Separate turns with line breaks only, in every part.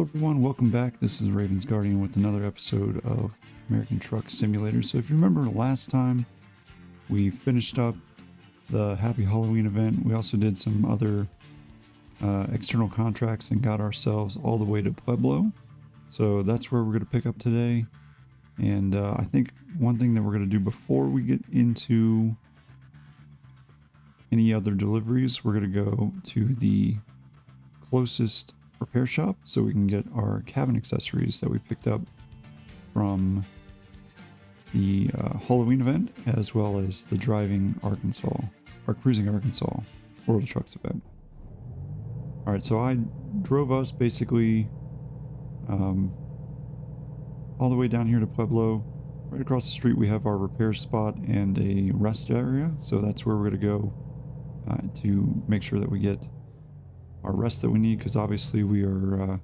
Hello everyone, welcome back. This is Raven's Guardian with another episode of American Truck Simulator. So if you remember last time, we finished up the Happy Halloween event. We also did some other external contracts and got ourselves all the way to Pueblo. So that's where we're going to pick up today. And I think one thing that we're going to do before we get into any other deliveries, we're going to go to the closest repair shop so we can get our cabin accessories that we picked up from the Halloween event, as well as the driving Arkansas or cruising Arkansas World of Trucks event. All right, so I drove us basically all the way down here to Pueblo. Right across the street we have our repair spot and a rest area, so that's where we're going to go to make sure that we get our rest that we need, because obviously we are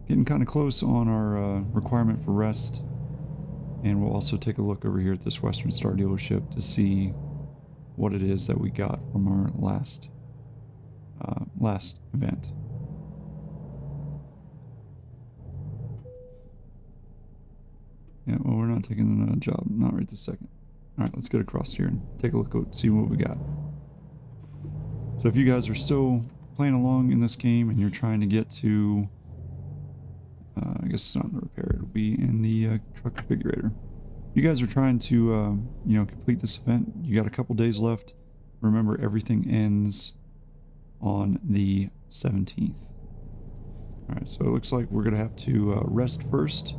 getting kind of close on our requirement for rest. And we'll also take a look over here at this Western Star dealership to see what it is that we got from our last event. Yeah, well, we're not taking a job, not right this second. All right, let's get across here and take a look, see what we got. So if you guys are still playing along in this game and you're trying to get to, I guess it's not in the repair, it'll be in the truck configurator. You guys are trying to, complete this event. You got a couple days left. Remember, everything ends on the 17th. All right, so it looks like we're going to have to rest first.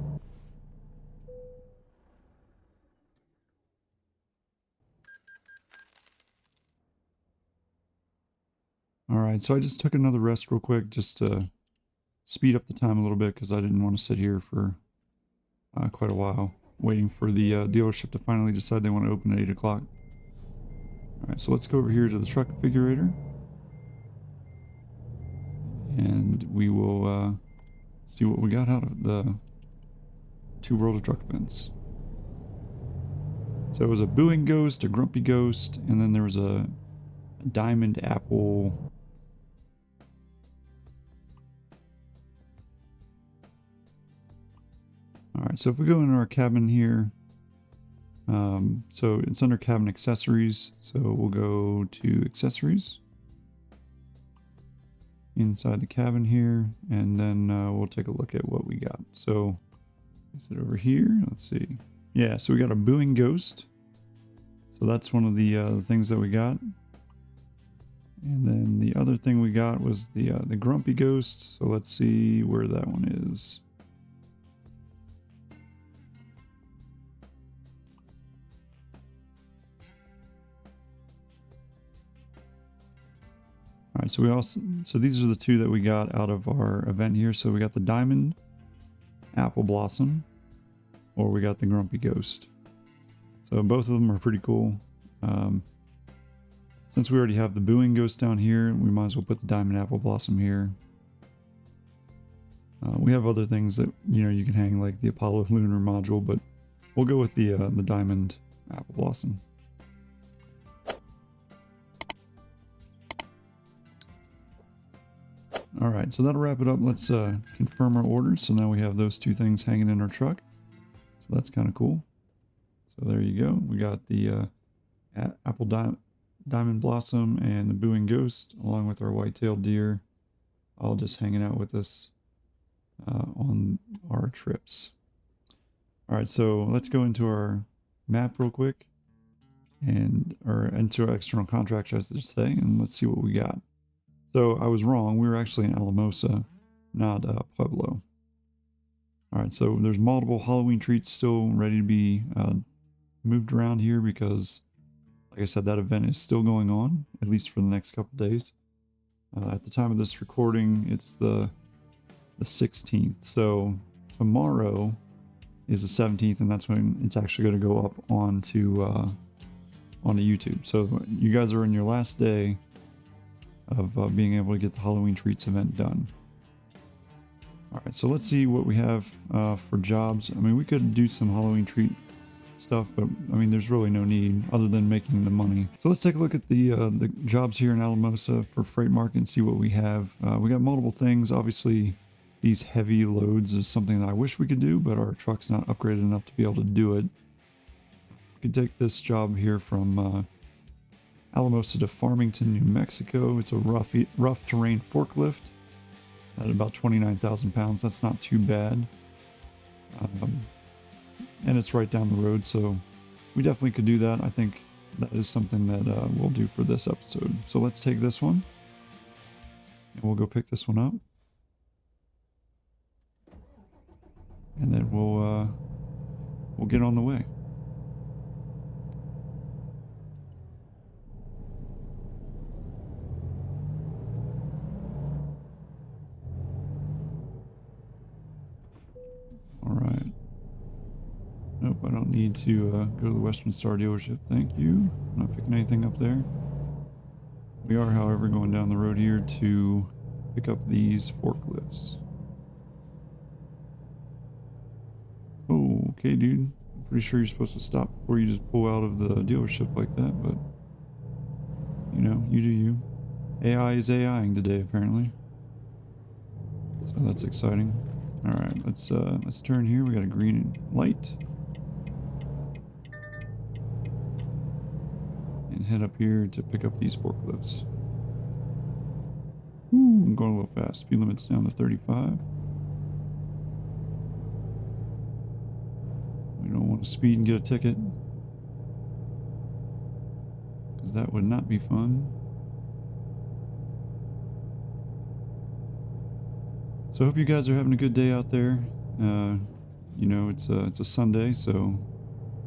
Alright, so I just took another rest real quick just to speed up the time a little bit, because I didn't want to sit here for quite a while waiting for the dealership to finally decide they want to open at 8 o'clock. Alright, so let's go over here to the truck configurator. And we will see what we got out of the 2 World of Truck events. So it was a booing ghost, a grumpy ghost, and then there was a diamond apple. Alright, so if we go into our cabin here, so it's under cabin accessories, so we'll go to accessories inside the cabin here, and then we'll take a look at what we got. So is it over here? Let's see. Yeah, so we got a booing ghost, so that's one of the things that we got. And then the other thing we got was the grumpy ghost, so let's see where that one is. All right, so these are the 2 that we got out of our event here. So we got the diamond apple blossom, or we got the grumpy ghost. So both of them are pretty cool. Since we already have the booing ghost down here, we might as well put the diamond apple blossom here. We have other things that you can hang, like the Apollo lunar module, but we'll go with the diamond apple blossom. All right, so that'll wrap it up. Let's confirm our orders. So now we have those 2 things hanging in our truck. So that's kind of cool. So there you go. We got the apple diamond blossom and the booing ghost, along with our white-tailed deer, all just hanging out with us on our trips. All right, so let's go into our map real quick, or into our external contracts, I should say, and let's see what we got. So I was wrong. We were actually in Alamosa, not Pueblo. All right, so there's multiple Halloween treats still ready to be moved around here, because like I said, that event is still going on, at least for the next couple days. At the time of this recording, it's the 16th. So tomorrow is the 17th, and that's when it's actually going to go up onto YouTube. So you guys are in your last day of being able to get the Halloween treats event done. All right, so let's see what we have for jobs. I mean, we could do some Halloween treat stuff, but I mean, there's really no need other than making the money. So let's take a look at the jobs here in Alamosa for freight market and see what we have. We got multiple things. Obviously, these heavy loads is something that I wish we could do, but our truck's not upgraded enough to be able to do it. We could take this job here from Alamosa to Farmington, New Mexico. It's a rough terrain forklift at about 29,000 pounds. That's not too bad. And it's right down the road, so we definitely could do that. I think that is something that we'll do for this episode. So let's take this one, and we'll go pick this one up. And then we'll get on the way. All right. Nope, I don't need to go to the Western Star dealership. Thank you. I'm not picking anything up there. We are, however, going down the road here to pick up these forklifts. Oh, okay, dude. I'm pretty sure you're supposed to stop before you just pull out of the dealership like that, but you know, you do you. AI is AIing today, apparently. So that's exciting. All right, let's turn here. We got a green light. And head up here to pick up these forklifts. Ooh, I'm going a little fast. Speed limit's down to 35. We don't want to speed and get a ticket, because that would not be fun. So I hope you guys are having a good day out there. You know, it's a Sunday, so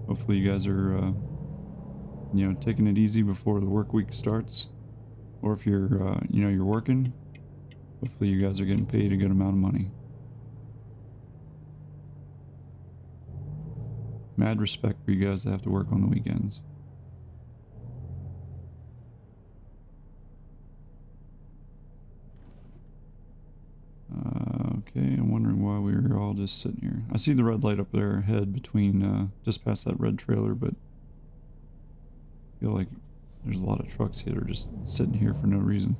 hopefully you guys are you know, taking it easy before the work week starts. Or if you're you know, you're working, hopefully you guys are getting paid a good amount of money. Mad respect for you guys that have to work on the weekends. Okay, I'm wondering why we were all just sitting here. I see the red light up there ahead between, just past that red trailer, but I feel like there's a lot of trucks here that are just sitting here for no reason.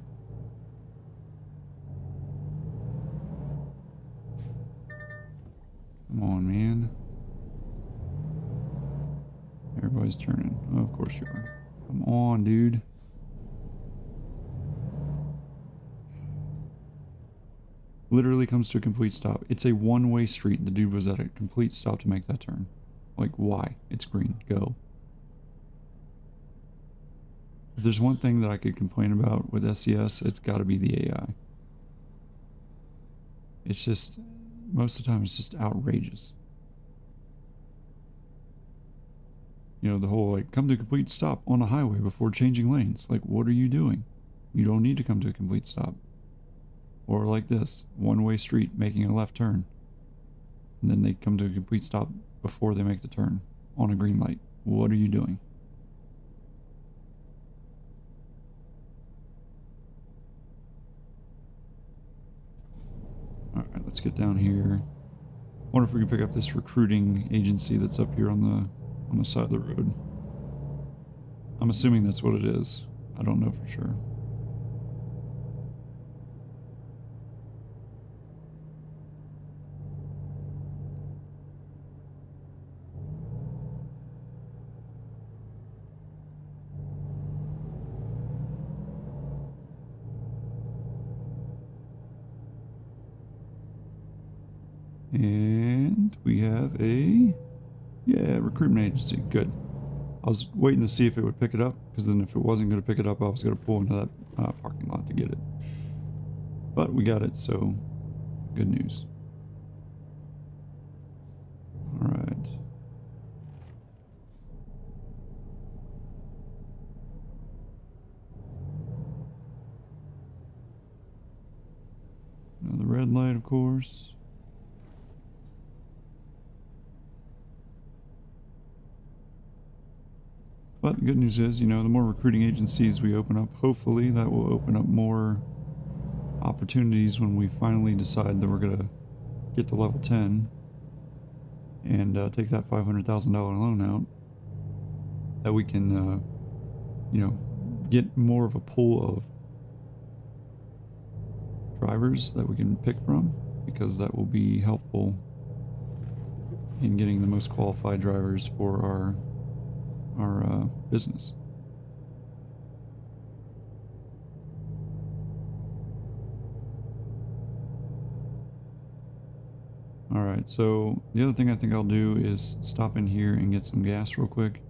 Come on, man. Everybody's turning. Oh, of course you are. Come on, dude. Literally comes to a complete stop. It's a one-way street. The dude was at a complete stop to make that turn. Like, why? It's green. Go. If there's one thing that I could complain about with SES, it's got to be the AI. It's just, most of the time, it's just outrageous. You know, the whole, like, come to a complete stop on a highway before changing lanes. Like, what are you doing? You don't need to come to a complete stop. Or like this, one-way street, making a left turn. And then they come to a complete stop before they make the turn on a green light. What are you doing? Alright, let's get down here. Wonder if we can pick up this recruiting agency that's up here on the side of the road. I'm assuming that's what it is. I don't know for sure. And we have a, yeah, recruitment agency. Good. I was waiting to see if it would pick it up, because then if it wasn't going to pick it up, I was going to pull into that parking lot to get it. But we got it, so good news. All right. Another red light, of course. But the good news is, you know, the more recruiting agencies we open up, hopefully that will open up more opportunities when we finally decide that we're going to get to level 10 and take that $500,000 loan out. That we can, you know, get more of a pool of drivers that we can pick from. because that will be helpful in getting the most qualified drivers for our business. All right, so the other thing I think I'll do is stop in here and get some gas real quick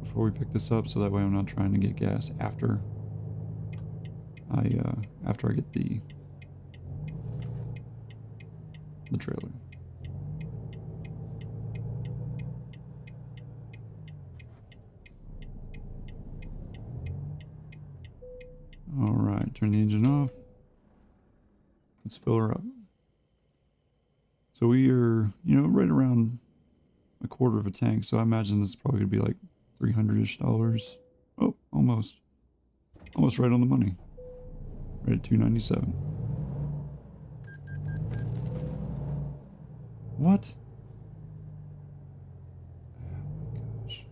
before we pick this up, so that way I'm not trying to get gas after I get the trailer. All right, turn the engine off. Let's fill her up. So we are, right around a quarter of a tank. So I imagine this is probably gonna be like $300-ish. Oh, almost right on the money. Right at $297. What? Oh my gosh.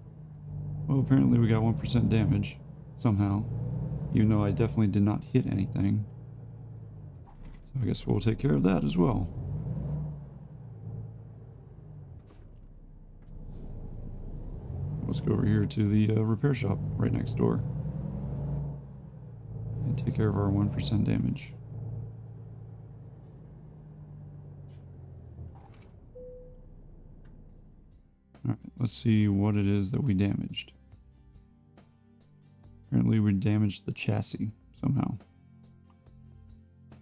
Well, apparently we got 1% damage somehow, even though I definitely did not hit anything. So I guess we'll take care of that as well. Let's go over here to the repair shop right next door and take care of our 1% damage. Alright, let's see what it is that we damaged. Apparently we damaged the chassis somehow.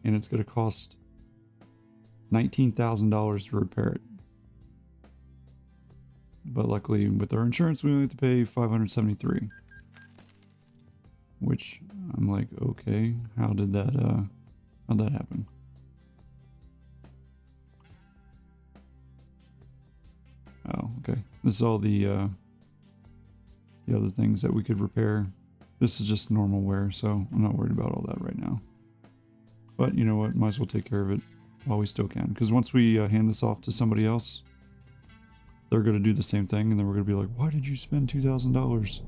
And it's going to cost $19,000 to repair it. But luckily with our insurance we only have to pay $573. Which I'm like, okay, how'd that happen? Oh, okay. This is all the other things that we could repair. This is just normal wear, so I'm not worried about all that right now. But you know what? Might as well take care of it while we still can. Because once we hand this off to somebody else, they're going to do the same thing, and then we're going to be like, why did you spend $2,000?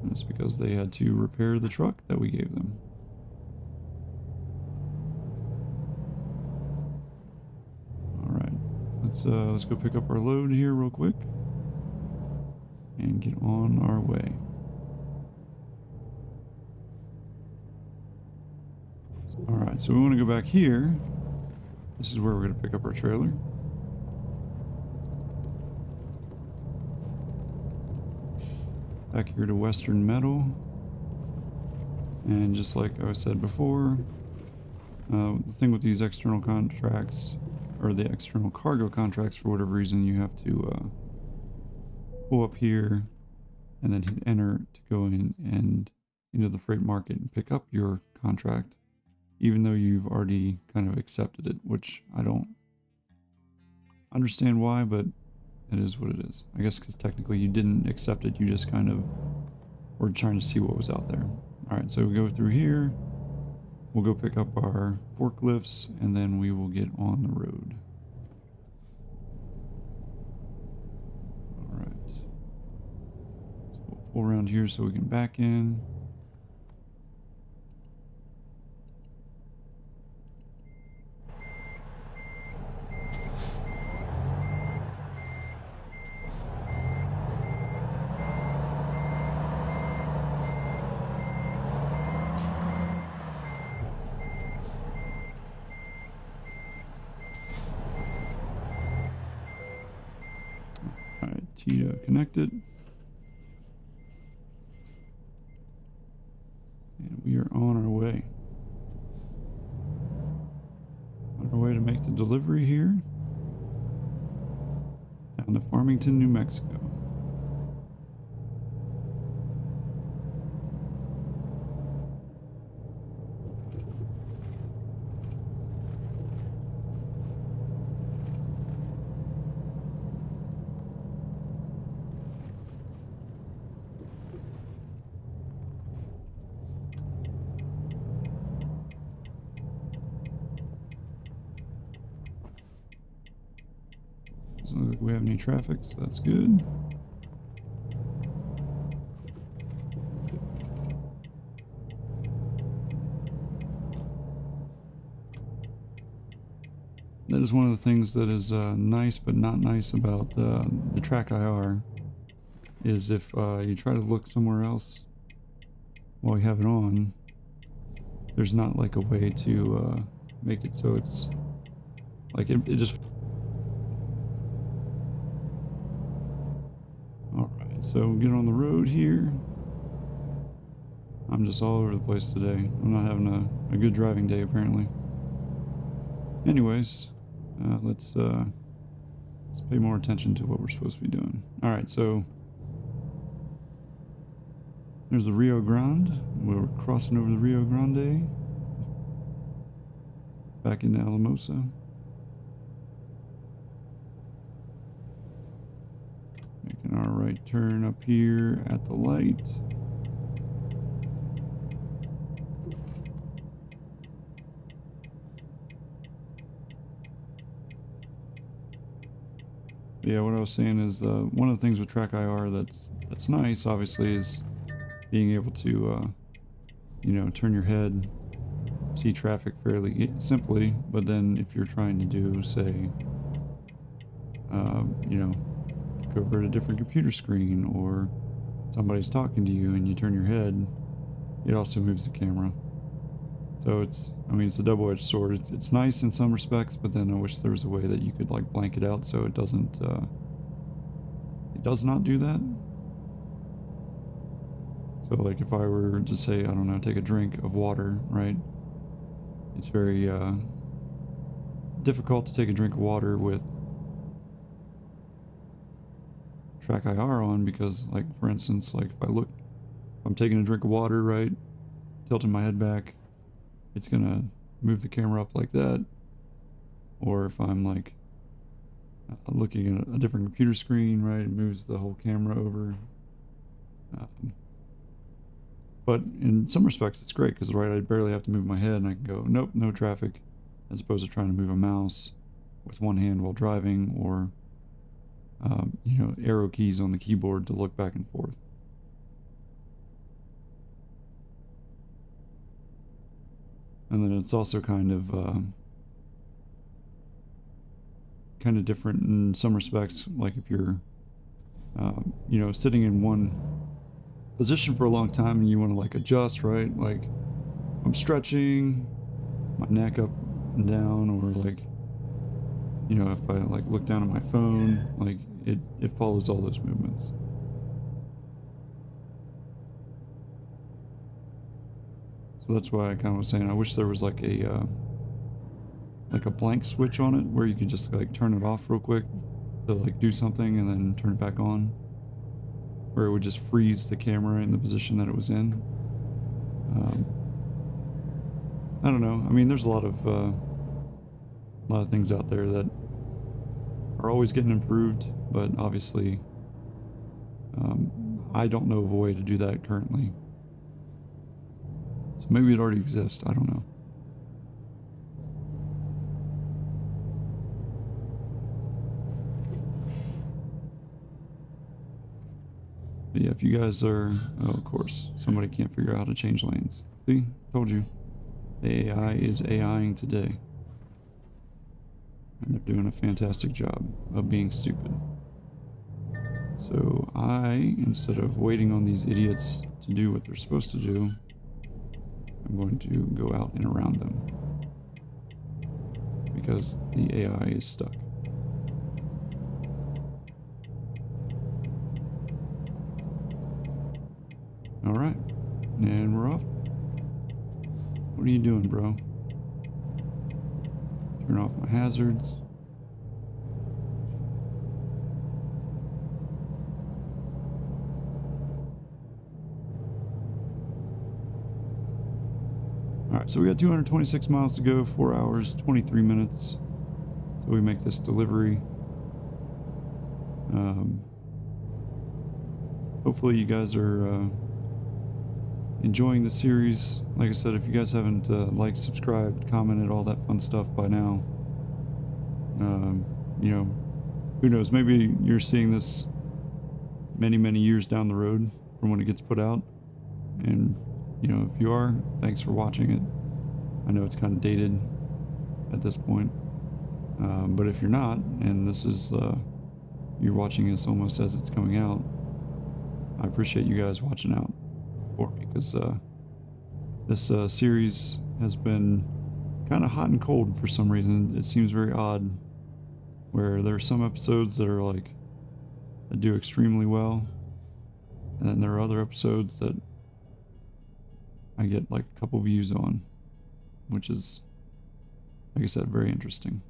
And it's because they had to repair the truck that we gave them. Alright, let's go pick up our load here real quick and get on our way. Alright, so we want to go back here. This is where we're going to pick up our trailer. Back here to Western Metal. And just like I said before, the thing with these external contracts, or the external cargo contracts, for whatever reason, you have to pull up here and then hit enter to go in and into the freight market and pick up your contract, even though you've already kind of accepted it, which I don't understand why, but it is what it is. I guess because technically you didn't accept it, you just kind of were trying to see what was out there. Alright, so we go through here, we'll go pick up our forklifts, and then we will get on the road. Alright. So we'll pull around here so we can back in. Connected. And we are on our way. On our way to make the delivery here. Down to Farmington, New Mexico. Doesn't look like we have any traffic, so that's good. that is one of the things that is nice but not nice about the track IR, is if you try to look somewhere else while you have it on, there's not like a way to make it so it's like it just... Alright, so get on the road here. I'm just all over the place today. I'm not having a good driving day apparently. Anyways, let's pay more attention to what we're supposed to be doing. Alright, so there's the Rio Grande. We're crossing over the Rio Grande. Back into Alamosa. Making our right turn up here at the light. Yeah, what I was saying is one of the things with track IR that's nice, obviously, is being able to, you know, turn your head, see traffic fairly simply. But then if you're trying to do, say, you know, go over to a different computer screen, or somebody's talking to you and you turn your head, it also moves the camera. So it's, I mean, it's a double-edged sword. It's nice in some respects, but then I wish there was a way that you could like blank it out so it doesn't, it does not do that. So like if I were to say, I don't know, take a drink of water, right? It's very difficult to take a drink of water with track IR on, because like, for instance, like if I'm taking a drink of water, right, tilting my head back, it's gonna move the camera up like that. Or if I'm like looking at a different computer screen, right, it moves the whole camera over. But in some respects it's great, because right, I barely have to move my head and I can go, nope, no traffic, as opposed to trying to move a mouse with one hand while driving, or you know, arrow keys on the keyboard to look back and forth. And then it's also kind of different in some respects, like if you're you know, sitting in one position for a long time and you want to like adjust, right? Like I'm stretching my neck up and down, or like, you know, if I like look down at my phone, like it follows all those movements. So that's why I kind of was saying I wish there was like a blank switch on it where you could just like turn it off real quick to like do something and then turn it back on, where it would just freeze the camera in the position that it was in. I don't know. I mean, there's a lot of things out there that are always getting improved, but obviously I don't know of a way to do that currently. So maybe it already exists. I don't know. But yeah, if you guys are... Oh, of course. Somebody can't figure out how to change lanes. See? Told you. The AI is AIing today. And they're doing a fantastic job of being stupid. So I, instead of waiting on these idiots to do what they're supposed to do, I'm going to go out and around them. Because the AI is stuck. Alright. And we're off. What are you doing, bro? Turn off my hazards. Alright, so we got 226 miles to go, 4 hours, 23 minutes till we make this delivery. Hopefully you guys are enjoying the series. Like I said, if you guys haven't liked, subscribed, commented, all that fun stuff by now, you know, who knows, maybe you're seeing this many years down the road from when it gets put out. And you know, if you are, thanks for watching it. I know it's kind of dated at this point. But if you're not, and this is you're watching this almost as it's coming out, I appreciate you guys watching out for me, because this series has been kind of hot and cold for some reason. It seems very odd, where there are some episodes that are like that do extremely well, and then there are other episodes that I get like a couple views on, which is, like I said, very interesting.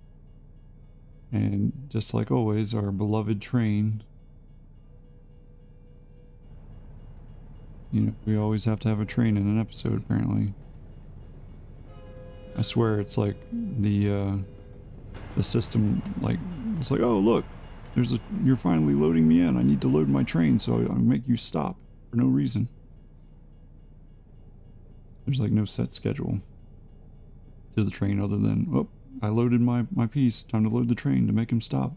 And just like always, our beloved train. You know, we always have to have a train in an episode, apparently. I swear it's like the system, like, it's like, oh look, you're finally loading me in. I need to load my train, so I'll make you stop for no reason. There's like no set schedule to the train other than, oh, I loaded my piece. Time to load the train to make him stop.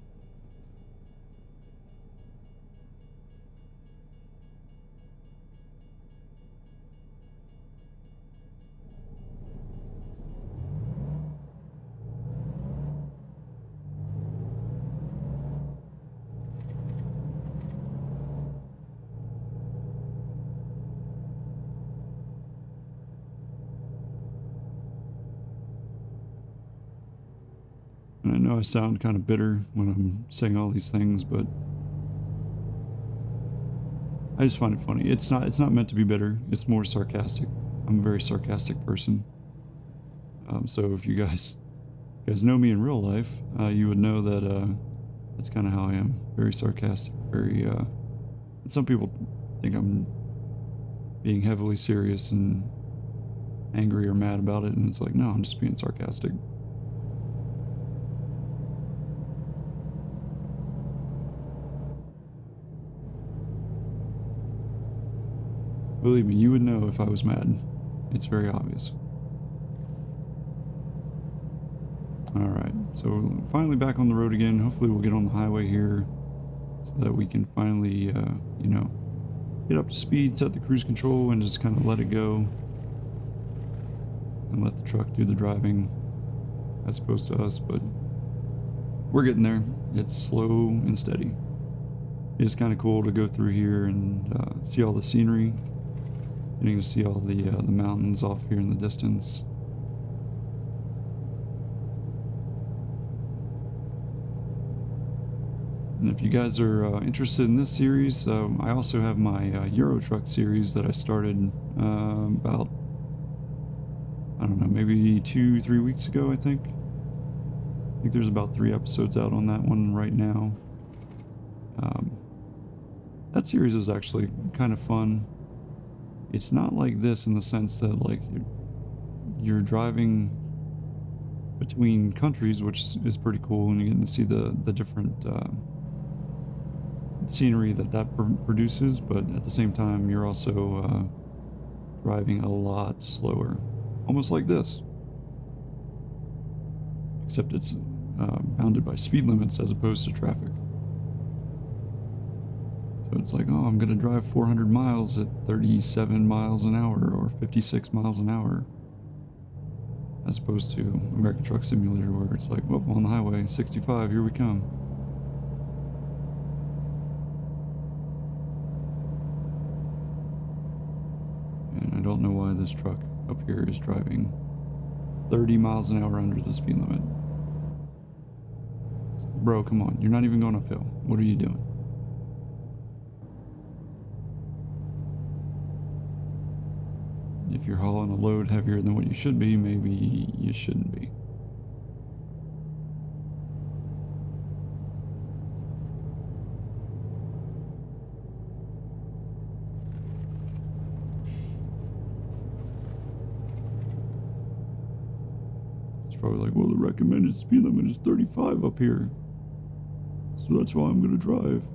And I know I sound kind of bitter when I'm saying all these things, but I just find it funny. It's not meant to be bitter. It's more sarcastic. I'm a very sarcastic person. So if you guys know me in real life, you would know that that's kind of how I am. Very sarcastic. Very. And some people think I'm being heavily serious and angry or mad about it, and it's like, no, I'm just being sarcastic. Believe me, you would know if I was mad. It's very obvious. Alright, so we're finally back on the road again. Hopefully we'll get on the highway here so that we can finally, you know, get up to speed, set the cruise control, and just kind of let it go. And let the truck do the driving as opposed to us, but we're getting there. It's slow and steady. It's kind of cool to go through here and see all the scenery. Getting to see all the mountains off here in the distance. And if you guys are interested in this series, I also have my Euro Truck series that I started about, I don't know, maybe 2-3 weeks ago, I think. I think there's about 3 episodes out on that one right now. That series is actually kind of fun. It's not like this in the sense that like you're driving between countries, which is pretty cool, and you get to see the different scenery that produces, but at the same time you're also driving a lot slower, almost like this, except it's bounded by speed limits as opposed to traffic. So it's like, oh, I'm going to drive 400 miles at 37 miles an hour or 56 miles an hour. As opposed to American Truck Simulator, where it's like, whoop, on the highway, 65, here we come. And I don't know why this truck up here is driving 30 miles an hour under the speed limit. Bro, come on, you're not even going uphill. What are you doing? If you're hauling a load heavier than what you should be, maybe you shouldn't be. It's probably like, well, the recommended speed limit is 35 up here, so that's why I'm going to drive.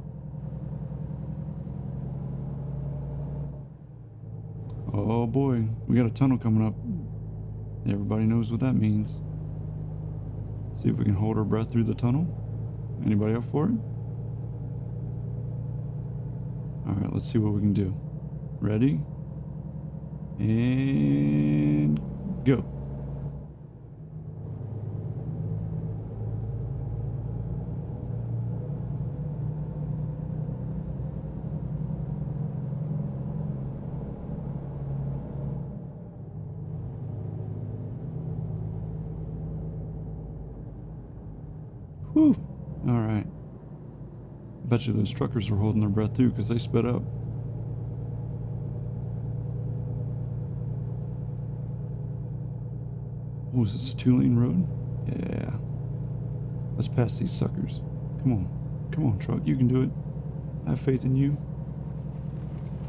Oh boy, we got a tunnel coming up. Everybody knows what that means. See if we can hold our breath through the tunnel. Anybody up for it? Alright, let's see what we can do. Ready? And go. Whew. All right. Bet you those truckers were holding their breath too because they sped up. Oh, is this a 2-lane road? Yeah. Let's pass these suckers. Come on. Come on, truck. You can do it. I have faith in you.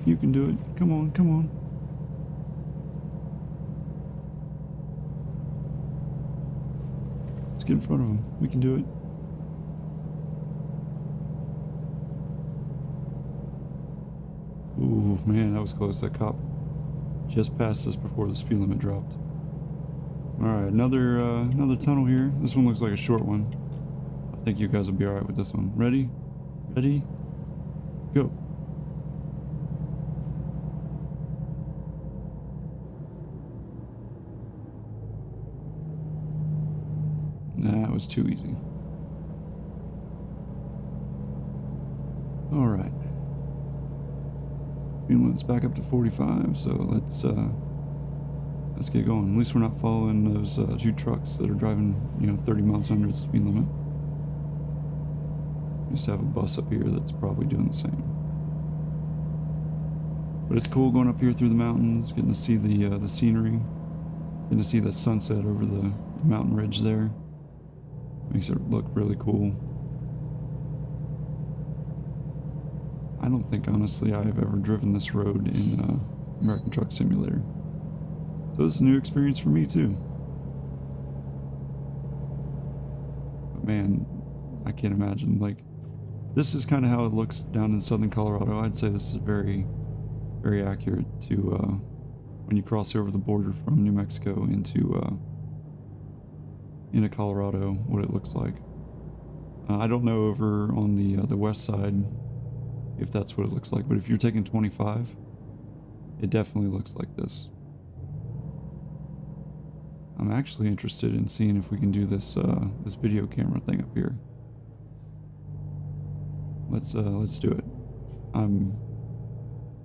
You can do it. Come on, come on. Let's get in front of them. We can do it. Ooh, man, that was close. That cop just passed us before the speed limit dropped. Alright, another tunnel here. This one looks like a short one. I think you guys will be alright with this one. Ready? Ready? Go. Nah, it was too easy. Alright. Speed limit's back up to 45, so let's get going. At least we're not following those two trucks that are driving, 30 miles under the speed limit. We just have a bus up here that's probably doing the same. But it's cool going up here through the mountains, getting to see the scenery, getting to see the sunset over the mountain ridge there. Makes it look really cool. I don't think, honestly, I've ever driven this road in American Truck Simulator. So this is a new experience for me, too. But man, I can't imagine, like, this is kind of how it looks down in southern Colorado. I'd say this is very, very accurate to when you cross over the border from New Mexico into Colorado, what it looks like. I don't know over on the west side if that's what it looks like, but if you're taking 25, it definitely looks like this. I'm actually interested in seeing if we can do this this video camera thing up here. Let's do it. I'm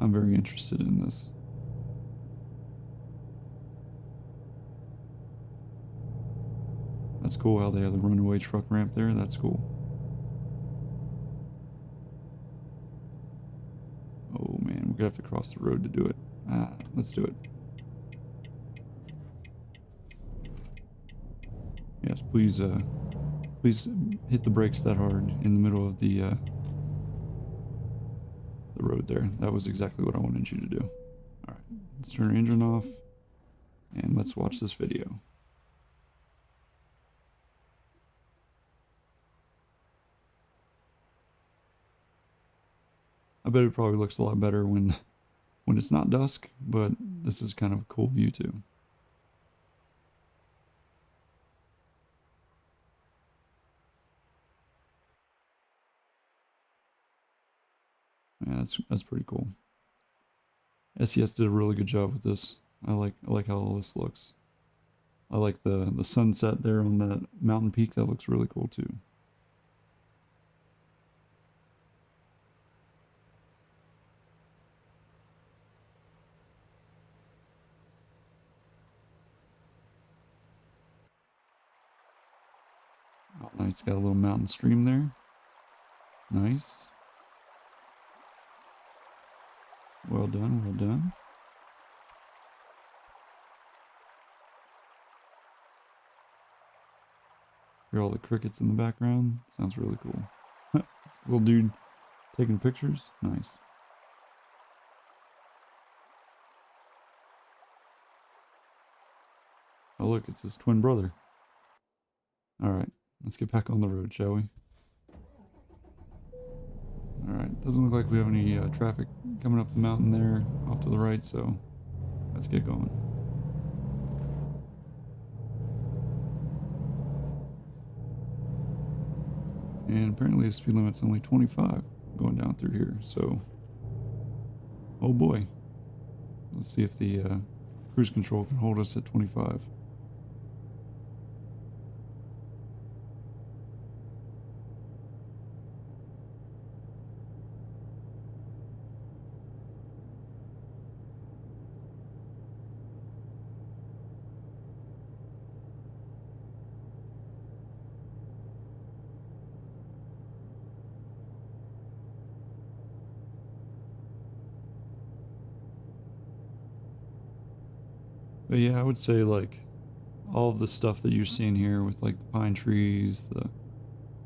very interested in this. That's cool how they have the runaway truck ramp there. That's cool. Oh man, we're gonna have to cross the road to do it. Let's do it. Yes, please please hit the brakes that hard in the middle of the road there. That was exactly what I wanted you to do. All right, let's turn our engine off and let's watch this video. I bet it probably looks a lot better when it's not dusk, but this is kind of a cool view too. Yeah, that's pretty cool. SES did a really good job with this. I like how all this looks. I like the sunset there on that mountain peak. That looks really cool too. Oh, nice. Got a little mountain stream there. Nice. Well done, well done. Hear all the crickets in the background. Sounds really cool. This little dude taking pictures. Nice. Oh look, it's his twin brother. Alright, let's get back on the road, shall we? Alright, doesn't look like we have any traffic coming up the mountain there off to the right, so let's get going. And apparently the speed limit's only 25 going down through here, so oh boy. Let's see if the cruise control can hold us at 25. But yeah, I would say like all of the stuff that you're seeing here with like the pine trees, the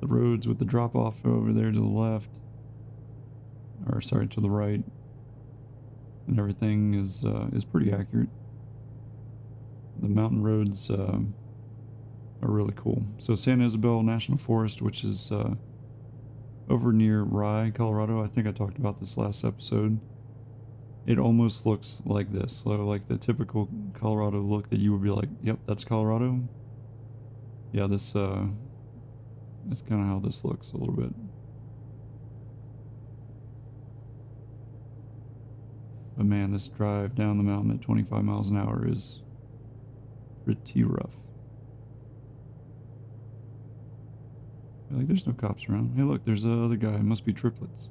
roads with the drop off over there to the left, or sorry, to the right, and everything is pretty accurate. The mountain roads are really cool. So San Isabel National Forest, which is over near Rye, Colorado. I think I talked about this last episode. It almost looks like this. So like the typical Colorado look that you would be like, yep, that's Colorado. Yeah, that's kind of how this looks a little bit. But man, this drive down the mountain at 25 miles an hour is pretty rough. Like, there's no cops around. Hey, look, there's the other guy. It must be triplets.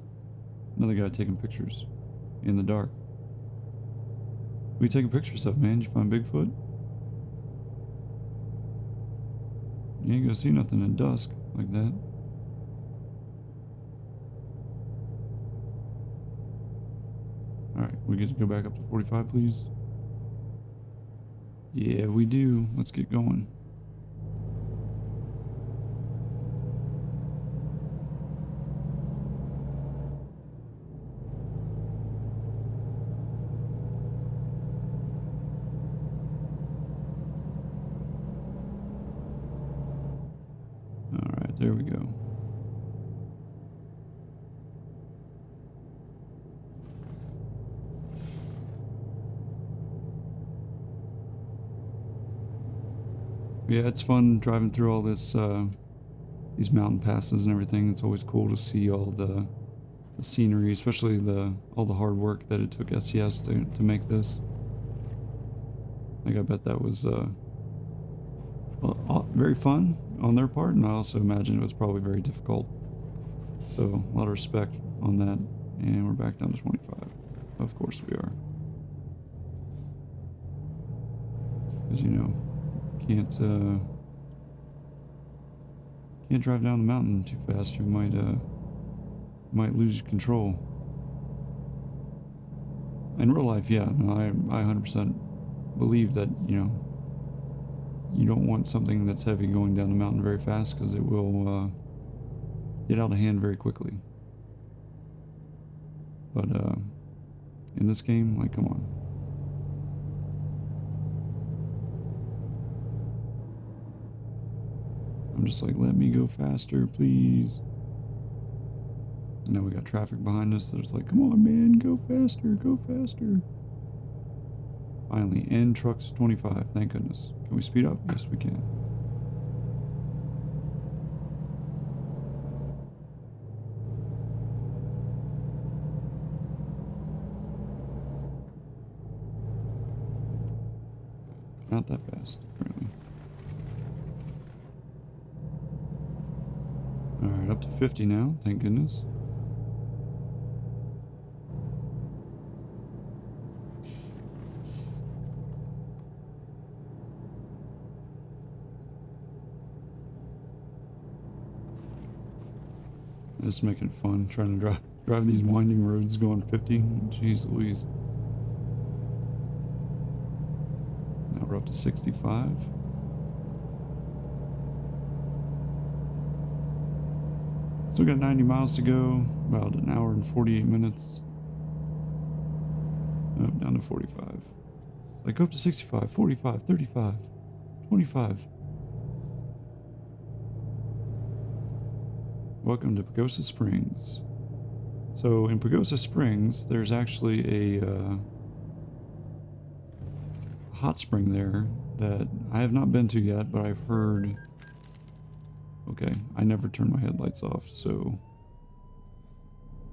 Another guy taking pictures in the dark. What are you taking pictures of, man? Did you find Bigfoot? You ain't gonna see nothing in dusk like that. Alright, we get to go back up to 45, please? Yeah, we do. Let's get going. Alright, there we go. Yeah, it's fun driving through all this, these mountain passes and everything. It's always cool to see all the scenery, especially all the hard work that it took SES to make this. Like, I bet that was very fun on their part, and I also imagine it was probably very difficult. So a lot of respect on that. And we're back down to 25. Of course we are. Because, you know, can't drive down the mountain too fast. You might lose control. In real life, yeah, no, I 100% believe that, you know, you don't want something that's heavy going down the mountain very fast, because it will get out of hand very quickly. But in this game, like, come on. I'm just like, let me go faster, please. And now we got traffic behind us that's like, come on, man, go faster, go faster. Finally, end trucks 25, thank goodness. Can we speed up? Yes, we can. Not that fast, apparently. Alright, up to 50 now, thank goodness. This is making it fun, trying to drive these winding roads going 50. Jeez Louise. Now we're up to 65. Still got 90 miles to go, about an hour and 48 minutes. Oh, down to 45. Like, go up to 65, 45, 35, 25. Welcome to Pagosa Springs. So in Pagosa Springs, there's actually a hot spring there that I have not been to yet, but I've heard. Okay, I never turn my headlights off, so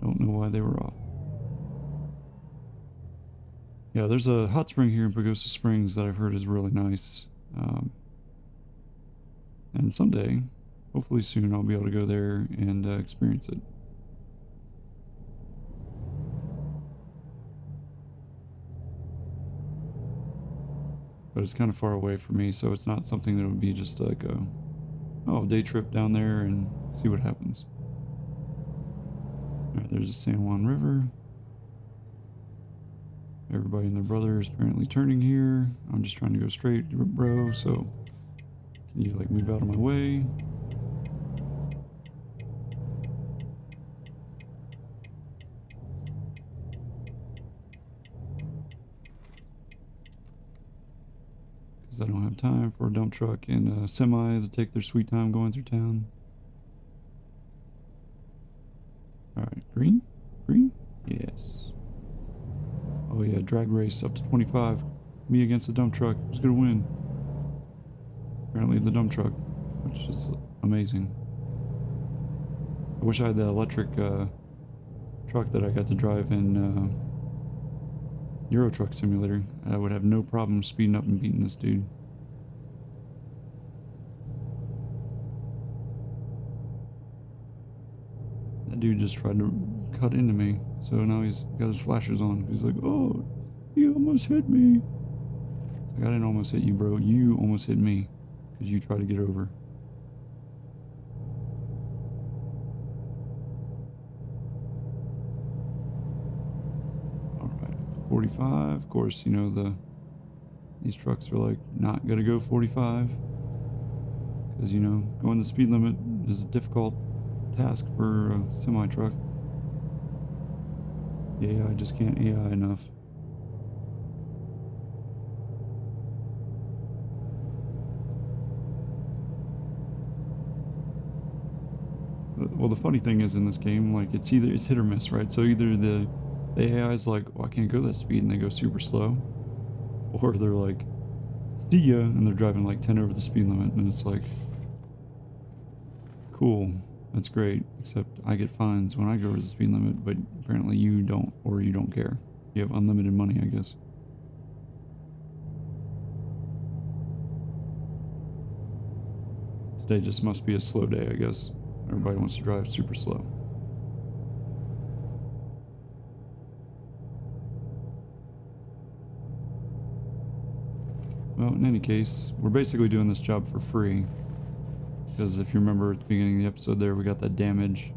don't know why they were off. Yeah, there's a hot spring here in Pagosa Springs that I've heard is really nice. And someday, hopefully soon, I'll be able to go there and experience it. But it's kind of far away for me, so it's not something that would be just like a day trip down there and see what happens. Alright, there's the San Juan River. Everybody and their brother is apparently turning here. I'm just trying to go straight, bro, so can you like move out of my way? Because I don't have time for a dump truck and a semi to take their sweet time going through town. Alright, green? Green? Yes. Oh yeah, drag race up to 25. Me against the dump truck. Who's gonna win? Apparently the dump truck, which is amazing. I wish I had the electric truck that I got to drive in Euro Truck Simulator. I would have no problem speeding up and beating this dude. That dude just tried to cut into me, so now he's got his flashers on. He's like, oh, you almost hit me. It's like, I didn't almost hit you, bro. You almost hit me because you tried to get over. All right, 45. Of course, you know, these trucks are like not gonna go 45 because, you know, going the speed limit is a difficult task for a semi truck. Yeah, I just can't AI enough. Well, the funny thing is in this game, like it's hit or miss, right? So either the AI is like, oh, I can't go that speed, and they go super slow, or they're like, see ya, and they're driving like 10 over the speed limit, and it's like, cool, that's great, except I get fines when I go over the speed limit, but apparently you don't, or you don't care. You have unlimited money, I guess. Today just must be a slow day, I guess. Everybody wants to drive super slow. Well, in any case, we're basically doing this job for free. Because if you remember at the beginning of the episode there, we got that damage.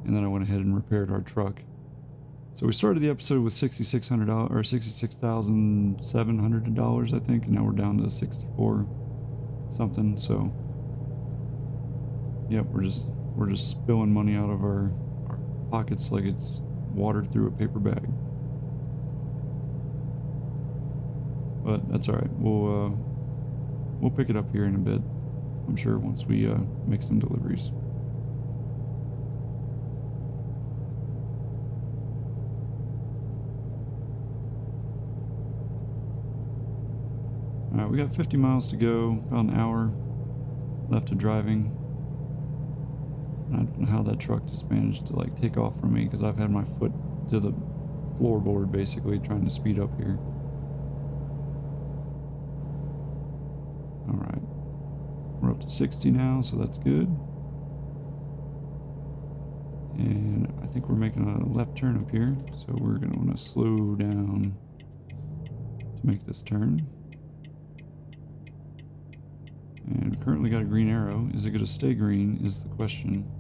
And then I went ahead and repaired our truck. So we started the episode with $6,600 or $66,700, I think. And now we're down to 64 something. So, yep, we're just spilling money out of our pockets like it's watered through a paper bag. But that's all right. We'll pick it up here in a bit, I'm sure, once we make some deliveries. All right, we got 50 miles to go, about an hour left of driving. I don't know how that truck just managed to like take off from me because I've had my foot to the floorboard basically trying to speed up here. All right, we're up to 60 now, so that's good. And I think we're making a left turn up here, so we're gonna want to slow down to make this turn. And currently got a green arrow. Is it gonna stay green is the question.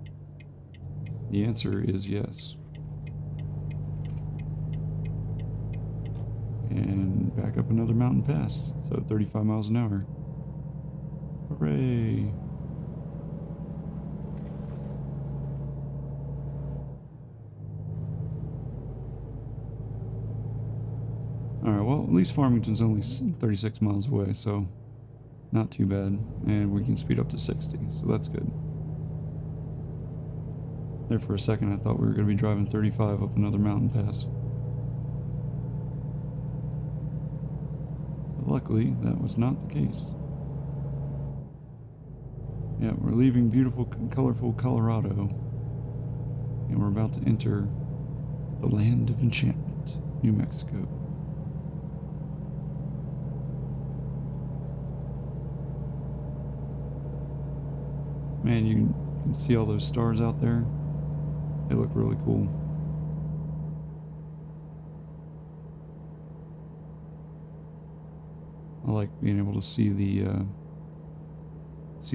The answer is yes. And back up another mountain pass, so 35 miles an hour. Hooray! Alright, well, at least Farmington's only 36 miles away, so not too bad. And we can speed up to 60, so that's good. There for a second I thought we were going to be driving 35 up another mountain pass. But luckily, that was not the case. Yeah, we're leaving beautiful, colorful Colorado. And we're about to enter the land of enchantment, New Mexico. Man, you can see all those stars out there. They look really cool. I like being able to see the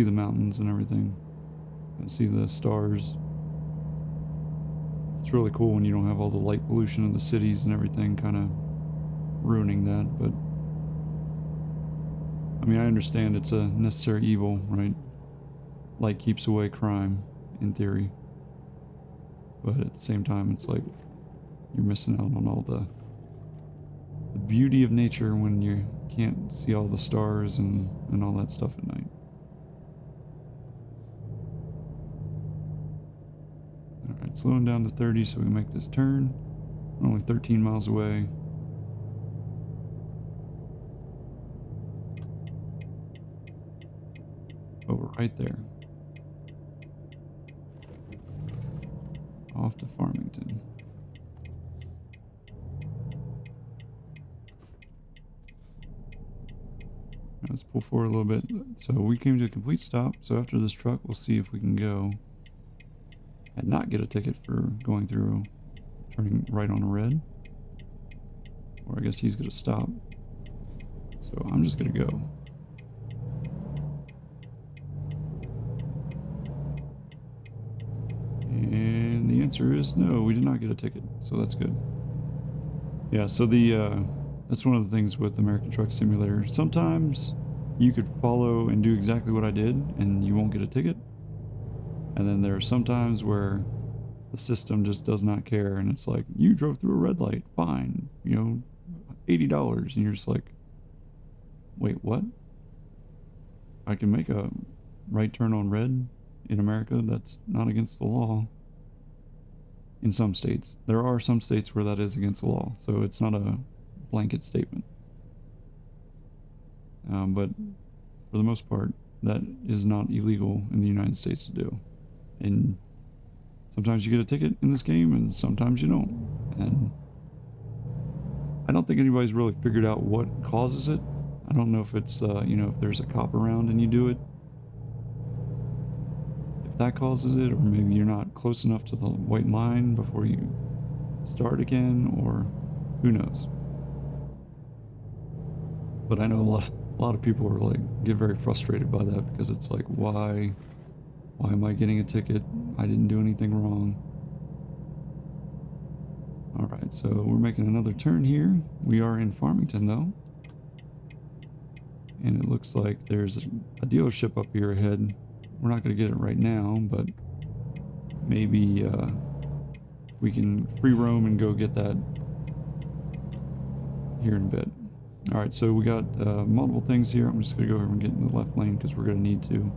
mountains and everything, and see the stars. It's really cool when you don't have all the light pollution of the cities and everything kind of ruining that, but I mean, I understand it's a necessary evil, right? Light keeps away crime, in theory. But at the same time, it's like you're missing out on all the beauty of nature when you can't see all the stars and all that stuff at night. Alright, slowing down to 30 so we can make this turn. We're only 13 miles away. But we're right there. Off to Farmington. Let's pull forward a little bit. So we came to a complete stop. So after this truck, we'll see if we can go and not get a ticket for going through, turning right on a red. Or I guess he's going to stop. So I'm just going to go. And the answer is no, we did not get a ticket. So that's good. Yeah, so that's one of the things with American Truck Simulator. Sometimes you could follow and do exactly what I did and you won't get a ticket. And then there are some times where the system just does not care and it's like, you drove through a red light, fine, you know, $80. And you're just like, wait, what? I can make a right turn on red in America? That's not against the law. In some states. There are some states where that is against the law, so it's not a blanket statement. But for the most part, that is not illegal in the United States to do. And sometimes you get a ticket in this game, and sometimes you don't. And I don't think anybody's really figured out what causes it. I don't know if it's, you know, if there's a cop around and you do it. If that causes it, or maybe you're not close enough to the white line before you start again, or who knows. But I know a lot of people are like, get very frustrated by that because it's like, why am I getting a ticket? I didn't do anything wrong. Alright, so we're making another turn here. We are in Farmington though. And it looks like there's a dealership up here ahead. We're not going to get it right now, but maybe we can free roam and go get that here in a bit. Alright, so we got multiple things here. I'm just going to go over and get in the left lane because we're going to need to.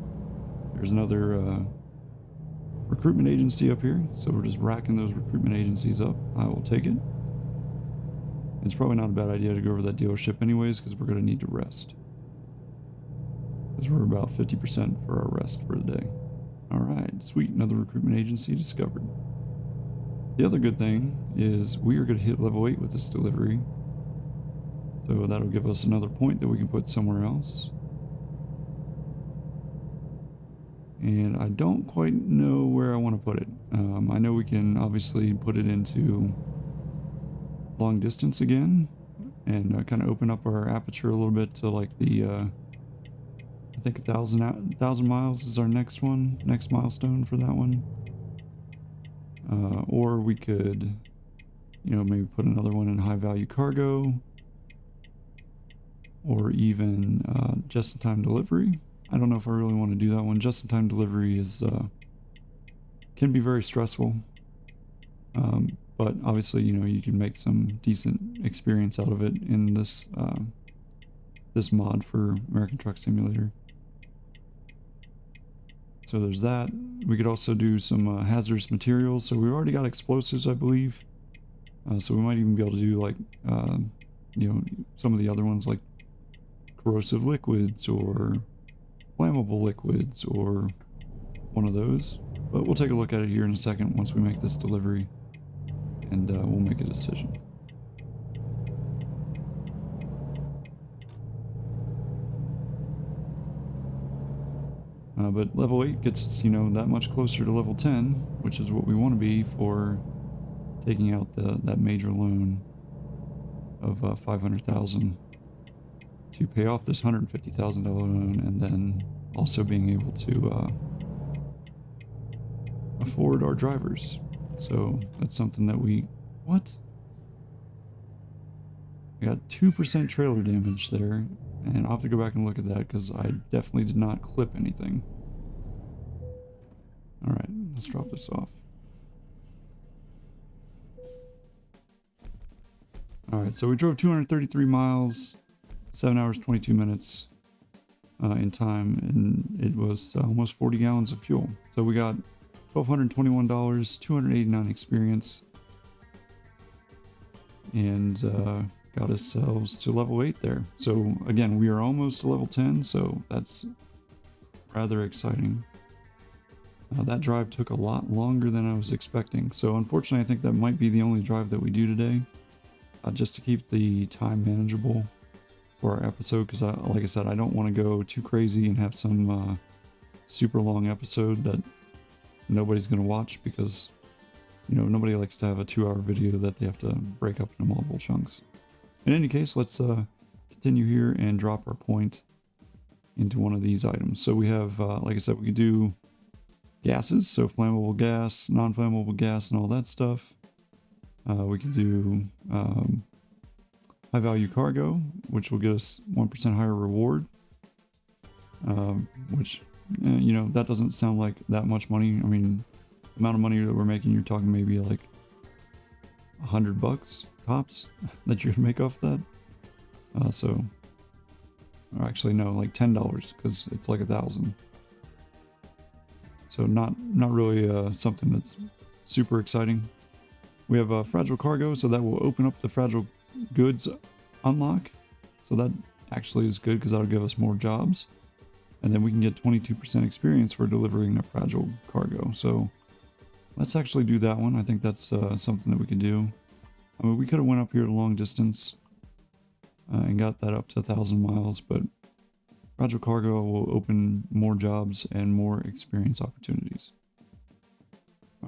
There's another recruitment agency up here, so we're just racking those recruitment agencies up. I will take it. It's probably not a bad idea to go over that dealership anyways because we're going to need to rest. Because we're about 50% for our rest for the day. Alright, sweet, another recruitment agency discovered. The other good thing is we are going to hit level 8 with this delivery. So that'll give us another point that we can put somewhere else. And I don't quite know where I want to put it. I know we can obviously put it into long distance again. And kind of open up our aperture a little bit to like the... I think 1,000 miles is our next milestone for that one. Or we could, you know, maybe put another one in high value cargo. Or even just-in-time delivery. I don't know if I really want to do that one. Just-in-time delivery is can be very stressful. But obviously, you know, you can make some decent experience out of it in this this mod for American Truck Simulator. So there's that. We could also do some hazardous materials. So we already got explosives, I believe. So we might even be able to do like, you know, some of the other ones like corrosive liquids or flammable liquids or one of those. But we'll take a look at it here in a second once we make this delivery. And we'll make a decision. But level 8 gets us, you know, that much closer to level 10, which is what we want to be for taking out that major loan of $500,000 to pay off this $150,000 loan, and then also being able to afford our drivers. So that's something that we... What? I got 2% trailer damage there, and I'll have to go back and look at that because I definitely did not clip anything. Alright, let's drop this off. Alright, so we drove 233 miles, 7 hours, 22 minutes in time, and it was almost 40 gallons of fuel. So we got $1,221, 289 experience, and got ourselves to level 8 there. So again, we are almost to level 10, so that's rather exciting. That drive took a lot longer than I was expecting, so unfortunately I think that might be the only drive that we do today, just to keep the time manageable for our episode, because like I said, I don't want to go too crazy and have some super long episode that nobody's going to watch, because you know, nobody likes to have a 2-hour video that they have to break up into multiple chunks. In any case, let's continue here and drop our point into one of these items. So we have, like I said, we could do gases, so flammable gas, non-flammable gas, and all that stuff. We could do high value cargo, which will get us 1% higher reward, which, you know, that doesn't sound like that much money. I mean, the amount of money that we're making, you're talking maybe like $100 tops that you're gonna make off that. So, or actually no, like $10, because it's like 1,000. So not really something that's super exciting. We have fragile cargo, so that will open up the fragile goods unlock. So that actually is good because that'll give us more jobs. And then we can get 22% experience for delivering a fragile cargo. So let's actually do that one. I think that's something that we could do. I mean, we could have went up here to long distance and got that up to 1,000 miles, but fragile cargo will open more jobs and more experience opportunities.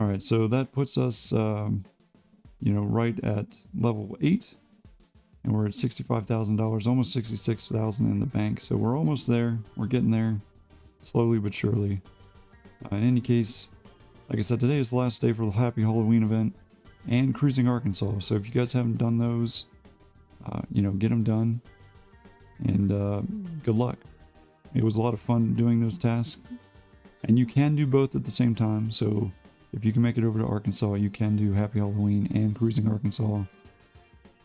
All right, so that puts us, you know, right at level 8, and we're at $65,000, almost 66,000 in the bank. So we're almost there. We're getting there, slowly but surely. In any case, like I said, today is the last day for the Happy Halloween event and Cruising Arkansas. So if you guys haven't done those, you know, get them done, and good luck. It was a lot of fun doing those tasks, and you can do both at the same time. So if you can make it over to Arkansas, you can do Happy Halloween and Cruising Arkansas.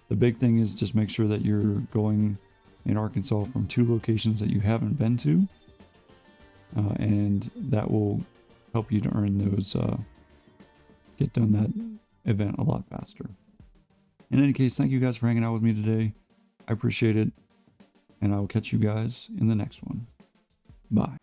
The big thing is just make sure that you're going in Arkansas from 2 locations that you haven't been to, and that will help you to earn those, get done that event a lot faster. In any case, thank you guys for hanging out with me today. I appreciate it, and I will catch you guys in the next one. Bye.